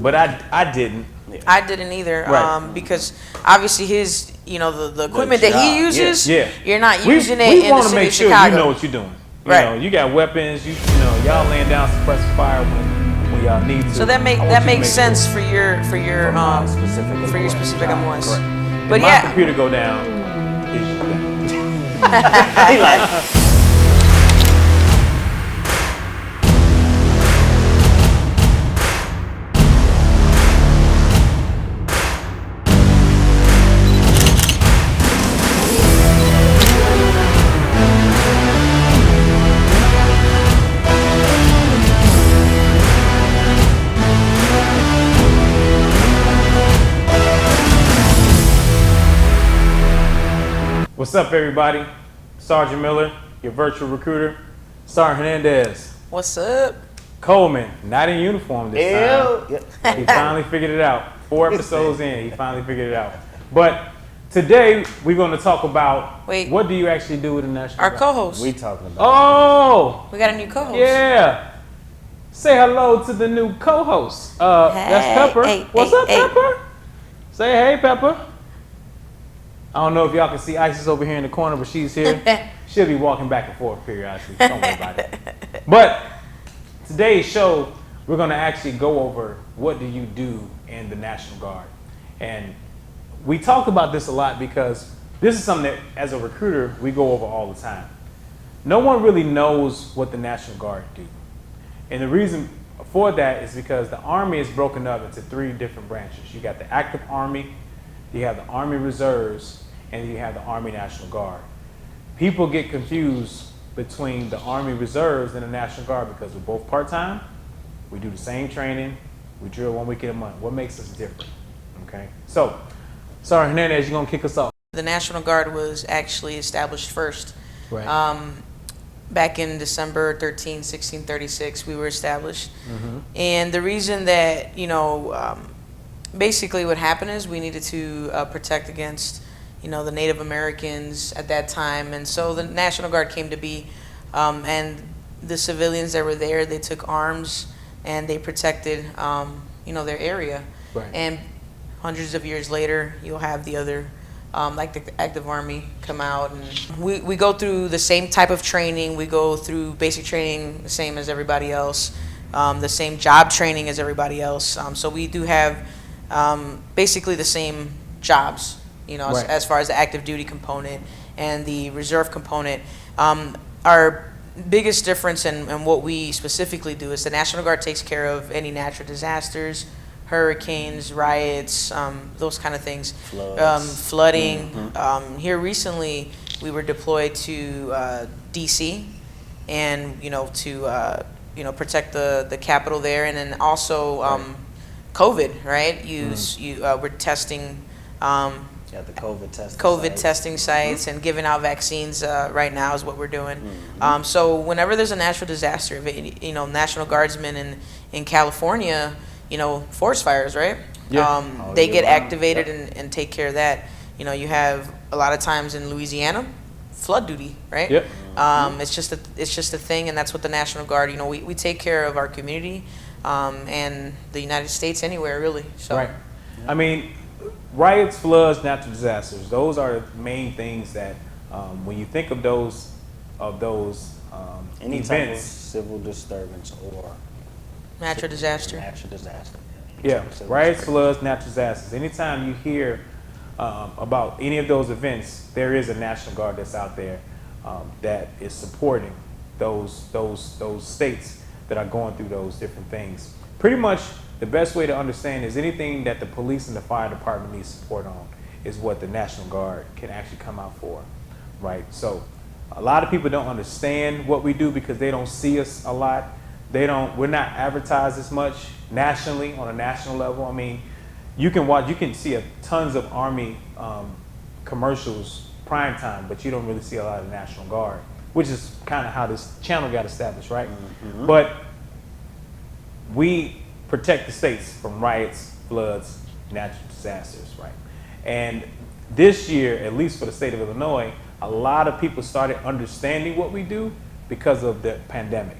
But I didn't. Yeah. I didn't either, Right. Because obviously his, the equipment that he job, uses, yeah. you're not We using it in the want to city make of sure Chicago. you know what you're doing. You Right. know, you got weapons. Y'all laying down suppressive fire when y'all need to. So that I want you that to makes make sense sure. for your specific for your specific M1s. Correct. But if my yeah, computer go down, it's He like, What's up, everybody? Sergeant Miller, your virtual recruiter. Sergeant Hernandez. what's up? Coleman, not in uniform this time. ew. He finally figured it out. 4 episodes in, he finally figured it out. But today we're going to talk about what do you actually do with the National Our Guard? co-host. We talking about. Oh, We got a new co-host. yeah. Say hello to the new co-host. That's Pepper. Hey, What's hey, up, hey. Pepper? Say hey, Pepper. I don't know if y'all can see Isis over here in the corner, but she's here. She'll be walking back and forth periodically. Don't worry about it. But today's show, we're going to actually go over what do you do in the National Guard. And we talk about this a lot because this is something that, as a recruiter, we go over all the time. No one really knows what the National Guard do. And the reason for that is because the Army is broken up into 3 different branches. You got the active Army, you have the Army Reserves, and you have the Army National Guard. People get confused between the Army Reserves and the National Guard because we're both part-time, we do the same training, we drill 1 week in a month. What makes us different? Okay, so, Sergeant Hernandez, you're gonna kick us off. The National Guard was actually established first. Right. Back in December 13, 1636, we were established. And the reason that, basically what happened is we needed to protect against, the Native Americans at that time. And so the National Guard came to be, and the civilians that were there, they took arms and they protected, their area. Right. And hundreds of years later, you'll have the other, like the active Army come out, and we go through the same type of training. We go through basic training, the same as everybody else, the same job training as everybody else. So we do have basically the same jobs, Right. as far as the active duty component and the reserve component. Our biggest difference in what we specifically do is the National Guard takes care of any natural disasters, hurricanes, riots, those kind of things, flooding. Here recently, we were deployed to DC, and to protect the capital there, and then also COVID. Right? We're testing. The COVID testing sites and giving out vaccines right now is what we're doing. So whenever there's a natural disaster, National Guardsmen in California, forest fires, right? Yeah. They get activated and take care of that. You have a lot of times in Louisiana, flood duty, right? Yep. It's just a thing, and that's what the National Guard. We take care of our community and the United States anywhere really. So. Right. I mean, riots, floods, natural disasters, those are the main things that when you think of those any type of events, civil disturbance or Natural disaster. yeah, riots, floods, natural disasters. Anytime you hear about any of those events, there is a National Guard that's out there that is supporting those states that are going through those different things. Pretty much the best way to understand is anything that the police and the fire department needs support on is what the National Guard can actually come out for, right? So a lot of people don't understand what we do because they don't see us a lot. We're not advertised as much nationally on a national level. I mean, you can see tons of Army commercials prime time, but you don't really see a lot of National Guard, which is kind of how this channel got established, right? But we protect the states from riots, floods, natural disasters, right? And this year, at least for the state of Illinois, a lot of people started understanding what we do because of the pandemic.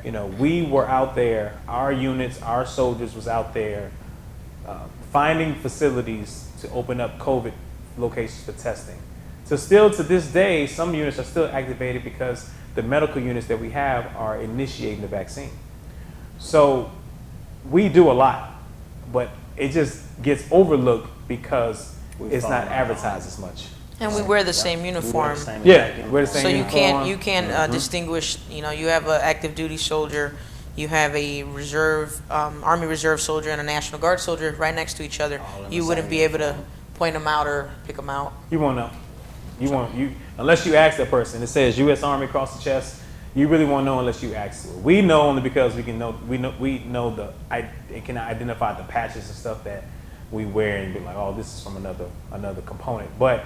You know, we were out there, our units, our soldiers was out there finding facilities to open up COVID locations for testing. So still to this day, some units are still activated because the medical units that we have are initiating the vaccine. So we do a lot, but it just gets overlooked because it's not advertised as much. And we wear the same uniform. Yeah, wear the same So uniform. you can't distinguish. You know, you have an active duty soldier, you have a reserve, Army Reserve soldier, and a National Guard soldier right next to each other. All in the You wouldn't same be able to uniform. point them out or pick them out. You won't know. Unless you ask that person. It says U.S. Army across the chest. You really won't know unless you ask. We know only because we know it can identify the patches and stuff that we wear and be like, oh, this is from another component. But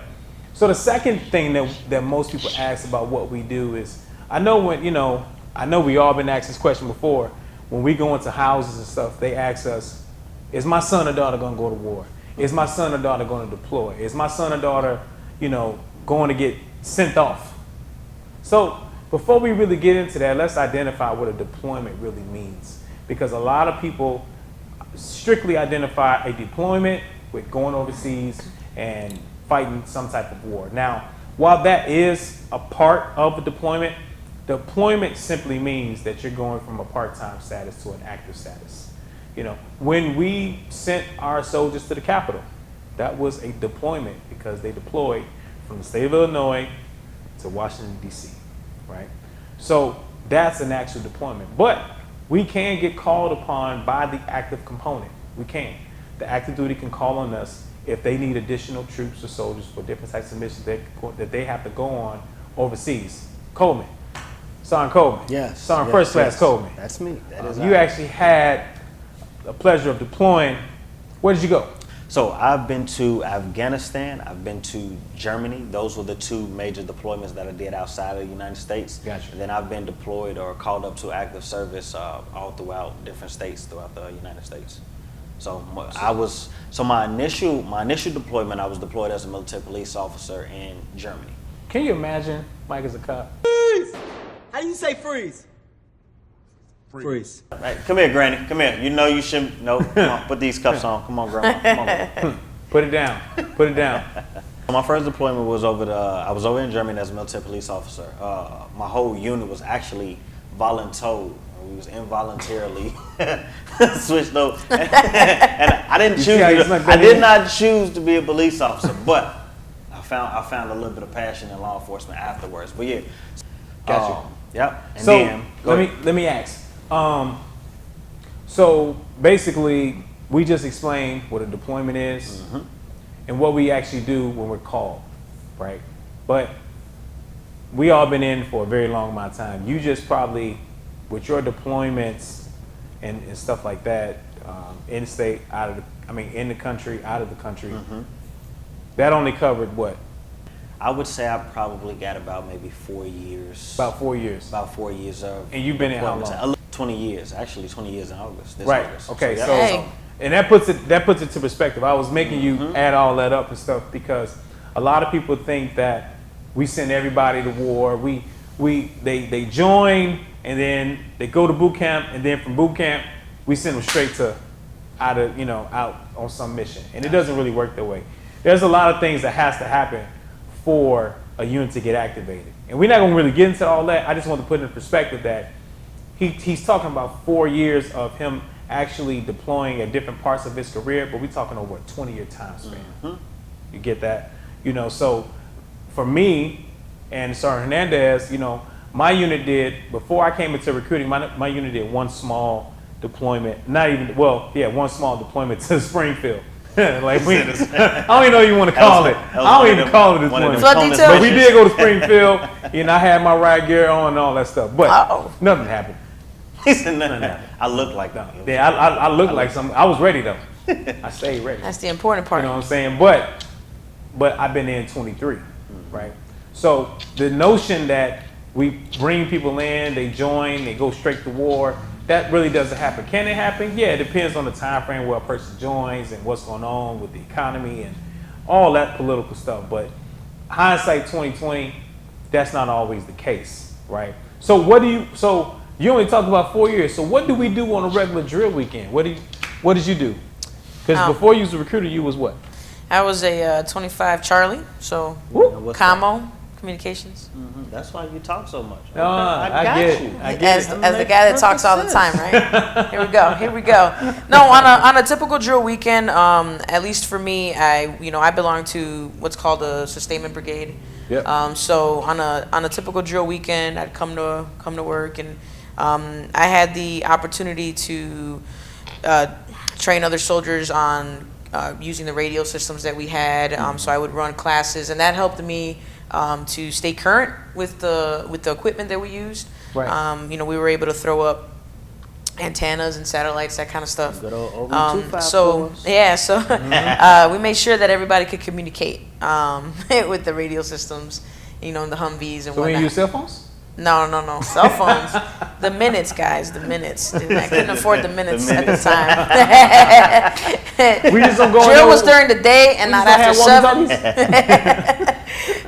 so the second thing that most people ask about what we do is, I know we all been asked this question before. When we go into houses and stuff, they ask us, is my son or daughter going to go to war? Is my son or daughter going to deploy? Is my son or daughter, going to get sent off? So before we really get into that, let's identify what a deployment really means. Because a lot of people strictly identify a deployment with going overseas and fighting some type of war. Now, while that is a part of a deployment simply means that you're going from a part-time status to an active status. When we sent our soldiers to the Capitol, that was a deployment because they deployed from the state of Illinois to Washington, D.C., right? So that's an actual deployment. But we can get called upon by the active component. We can. The active duty can call on us if they need additional troops or soldiers for different types of missions that they have to go on overseas. Coleman. Sergeant Coleman. Yes. Sergeant First Class Coleman. That's me. That is you actually had the pleasure of deploying. Where did you go? So I've been to Afghanistan, I've been to Germany. Those were the two major deployments that I did outside of the United States. Gotcha. And then I've been deployed or called up to active service all throughout different states throughout the United States. So my initial deployment, I was deployed as a military police officer in Germany. Can you imagine Mike as a cop? Freeze! How do you say freeze? Freeze. Right, come here, Granny. Come here. You know you shouldn't. No, come on. Put these cuffs on. Come on, Grandma. Come on, Grandma. Put it down. Put it down. My first deployment was I was over in Germany as a military police officer. My whole unit was actually voluntold. We was involuntarily switched over, and I didn't choose. I did not choose to be a police officer, but I found a little bit of passion in law enforcement afterwards. But yeah, Gotcha. Yep. And So then, let me ask. So basically, we just explained what a deployment is and what we actually do when we're called, right? But we all been in for a very long amount of time. You just probably, with your deployments and stuff like that, in state, in the country, out of the country, that only covered what? I would say I probably got about maybe 4 years. About 4 years. About 4 years of. And you've been in how long? 20 years. Actually, 20 years in August. Right. August. Okay. So, So, Hey. and that puts it to perspective. I was making you add all that up and stuff because a lot of people think that we send everybody to war. They join and then they go to boot camp, and then from boot camp we send them straight to out on some mission. And it doesn't really work that way. There's a lot of things that has to happen for a unit to get activated. And we're not going to really get into all that. I just want to put in perspective that he's talking about 4 years of him actually deploying at different parts of his career, but we're talking over a 20-year time span. You get that? So for me and Sergeant Hernandez, my unit did, before I came into recruiting, my unit did one small deployment, one small deployment to Springfield. I don't even know what you want to call it. I don't even call it this one. But we did go to Springfield, and I had my riot gear on and all that stuff. But nothing happened. He said nothing happened. I looked like that. Yeah, I looked like something. I was ready though. I stayed ready. That's the important part. You know what I'm saying? But I've been there in 23, right? So the notion that we bring people in, they join, they go straight to war, that really doesn't happen. Can it happen? Yeah, it depends on the time frame where a person joins and what's going on with the economy and all that political stuff. But hindsight 2020, that's not always the case, right? So You only talked about 4 years. So what do we do on a regular drill weekend? What did you do? Because before you was a recruiter, you was what? I was a 25 Charlie, so What's Camo Communications. That's why you talk so much. No, I get it. I get it. As the guy that talks all the time, right? Here we go. No, on a typical drill weekend, at least for me, I belong to what's called a sustainment brigade. Yep. So on a typical drill weekend, I'd come to work, and I had the opportunity to train other soldiers on using the radio systems that we had. So I would run classes, and that helped me to stay current with the equipment that we used. Right. We were able to throw up antennas and satellites, that kind of stuff. Good old OV254s. So we made sure that everybody could communicate with the radio systems, and the Humvees and So when whatnot. you use cell phones? No. Cell phones. The minutes, guys. The minutes. I couldn't afford the minutes at the time. We just don't go. Drill was during the day and not after 7.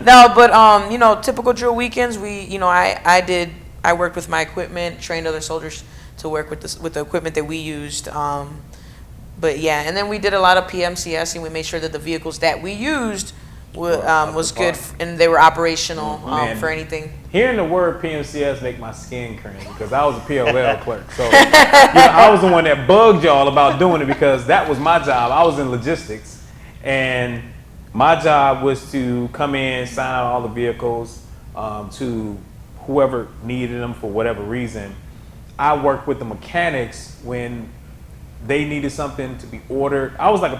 No, but typical drill weekends. I worked with my equipment, trained other soldiers to work with the equipment that we used. But yeah, and then we did a lot of PMCS, and we made sure that the vehicles that we used was good and they were operational for anything. Hearing the word PMCS make my skin cringe because I was a PLL clerk. So I was the one that bugged y'all about doing it because that was my job. I was in logistics, and my job was to come in, sign out all the vehicles to whoever needed them for whatever reason. I worked with the mechanics when they needed something to be ordered. I was like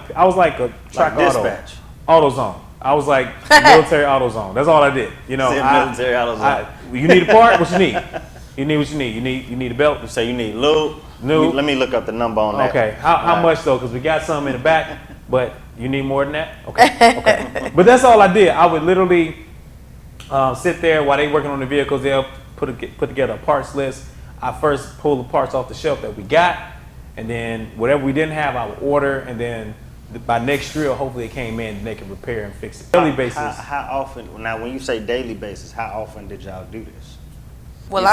a track dispatch. AutoZone. I was like military AutoZone. That's all I did. Military AutoZone. You need a part? What you need? You need what you need. You need a belt. You say you need lube. Let me look up the number on that. Okay. How much though? Because we got some in the back, but you need more than that. Okay. But that's all I did. I would literally sit there while they working on the vehicles. They'll put together a parts list. I first pull the parts off the shelf that we got, and then whatever we didn't have, I would order, and then by next drill, hopefully it came in and they can repair and fix it. Daily basis. How often? Now, when you say daily basis, how often did y'all do this? Well,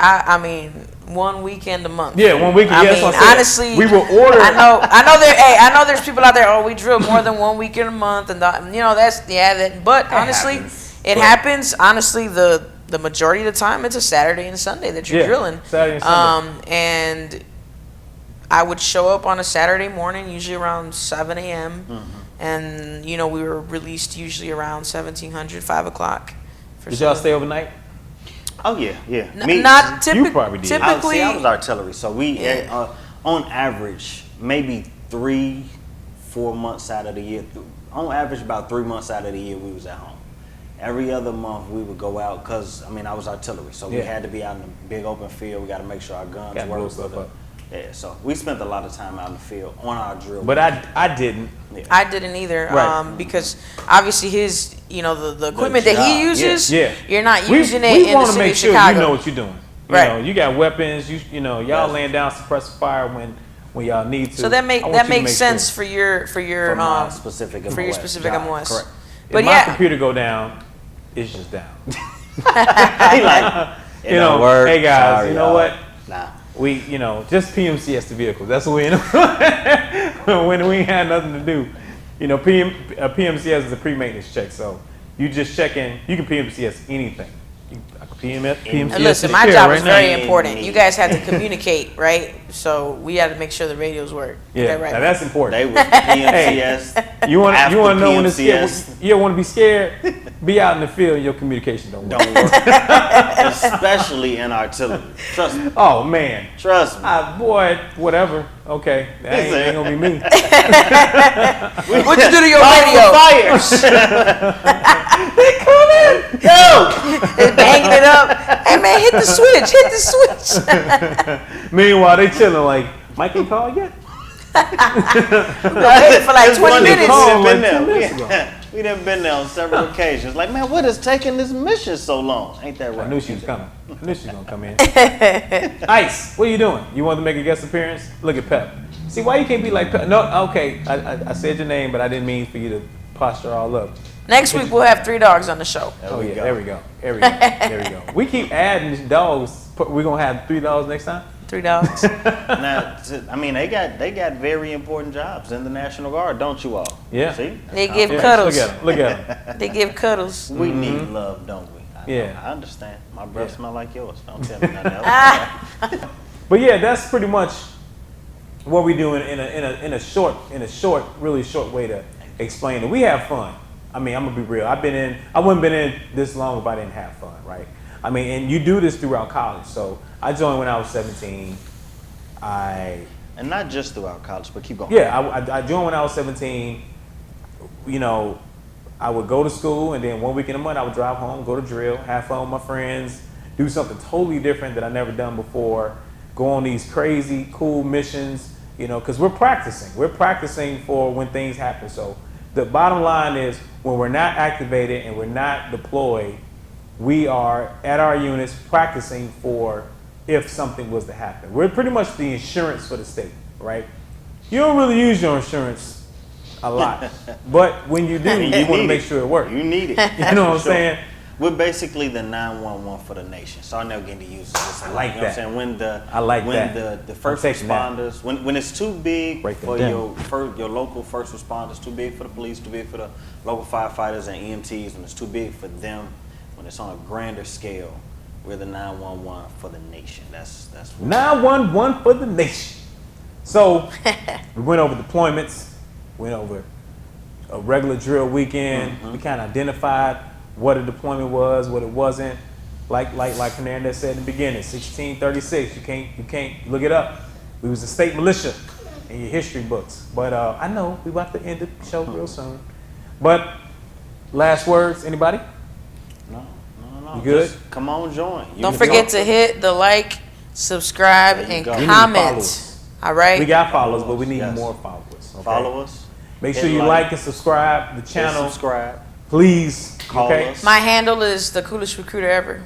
I mean, 1 weekend a month. Yeah, 1 weekend. I mean, honestly, we will order. I know there's people out there. Oh, we drill more than 1 weekend a month, and But honestly, it happens. Honestly, the majority of the time, it's a Saturday and Sunday that you're drilling. Saturday and Sunday. And I would show up on a Saturday morning, usually around 7 a.m. And we were released usually around 1700, 5 o'clock. Did y'all stay overnight? Oh yeah. Not typically. You probably did. Typically, I was artillery, so we on average maybe 3-4 months out of the year. On average, about 3 months out of the year, we was at home. Every other month we would go out because I was artillery, so we had to be out in the big open field. We got to make sure our guns work. Yeah, so we spent a lot of time out in the field on our drill. But I didn't. Yeah. I didn't either, right. Because obviously his, the equipment that he uses, you're not using it we in the city make of sure Chicago. you know what you're doing. You got weapons. Y'all laying down suppressive fire when y'all need to. So that makes sense for your specific MOS. For your specific MOS. Correct. But if my computer go down, it's just down. Hey guys, sorry, you know what? Nah. We, just PMCS the vehicles. That's what we end up when we had nothing to do. PMCS is a pre-maintenance check, so you just check in. You can PMCS anything. PMCS. And listen, my job is very important. You guys have to communicate, right? So we had to make sure the radios work. Yeah, right? now that's important. They was PMCS. You want to know when it's PMCS. scared? You don't want to be scared. Be out in the field. Your communication don't work. Especially in artillery. Trust me. Oh man. Trust me. Boy, whatever. Okay, that ain't gonna be me. What'd you do to your radio? They coming. They're banging it up. Hey man, hit the switch. Hit the switch. Meanwhile, they chilling like, Mike ain't called yet. Waiting for like 20 minutes. We done been there on several occasions. Like, man, what is taking this mission so long? Ain't that right? I knew she was coming. I knew she was gonna come in. Ice, what are you doing? You want to make a guest appearance? Look at Pep. See, why you can't be like Pep? No, okay. I said your name, but I didn't mean for you to posture all up. Next week we'll have 3 dogs on the show. Oh yeah, there we go. There we go. There we go. We keep adding dogs. We're gonna have 3 dogs next time. 3 dogs. Now, I mean, they got very important jobs in the National Guard, don't you all? Yeah. See? They give Yeah, cuddles. Look at them. Look at them. They give cuddles. We need love, don't we? Yeah. I understand. My breath smell like yours. Don't tell me nothing else. But yeah, that's pretty much what we do in a short, really short way to explain it. We have fun. I mean, I'm gonna be real. I wouldn't have been in this long if I didn't have fun, right? I mean, and you do this throughout college. So I joined when I was 17. And not just throughout college, but keep going. Yeah, I joined when I was 17. You know, I would go to school, and then 1 week in a month I would drive home, go to drill, have fun with my friends, do something totally different that I never done before, go on these crazy, cool missions, you know, because we're practicing. We're practicing for when things happen. So the bottom line is when we're not activated and we're not deployed, we are at our units practicing for if something was to happen. We're pretty much the insurance for the state, right? You don't really use your insurance a lot, but when you do, you want to make sure it works. You need it. You know what I'm saying? We're basically the 911 for the nation. So I never get to use this. I like You know that. what I'm saying? When the first I'm taking that. responders, when it's too big Break them for down. your local first responders, too big for the police, too big for the local firefighters and EMTs, when it's too big for them, when it's on a grander scale, we're the 911 for the nation. That's what 911 for the nation. So we went over deployments, went over a regular drill weekend. We kind of identified what a deployment was, what it wasn't. Like Hernandez said in the beginning, 1636. You can't look it up. We was a state militia in your history books. But I know we about to end the show real soon. But last words, anybody? No. You good? Just come on, join. You Don't can forget talk. to hit the like, subscribe, There you and go. We need comment. followers. All right? We got followers, but we need Yes. more followers. Okay? Follow us. Make hit sure you like and subscribe to the hit channel. subscribe. Please. Call okay? us. My handle is the coolest recruiter ever.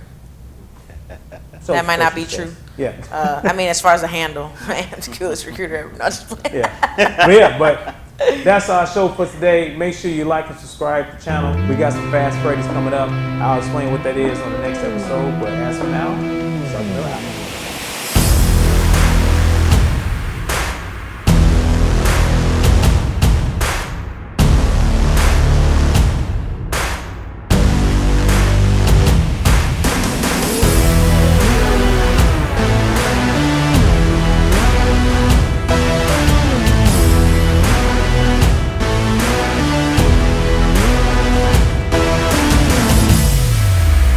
So- That might not be so- true. Yeah. I mean, as far as the handle, I am the coolest recruiter ever. No, just playing. Yeah. But that's our show for today. Make sure you like and subscribe to the channel. We got some fast Freddy's coming up. I'll explain what that is on the next episode. But as for now, suck it out.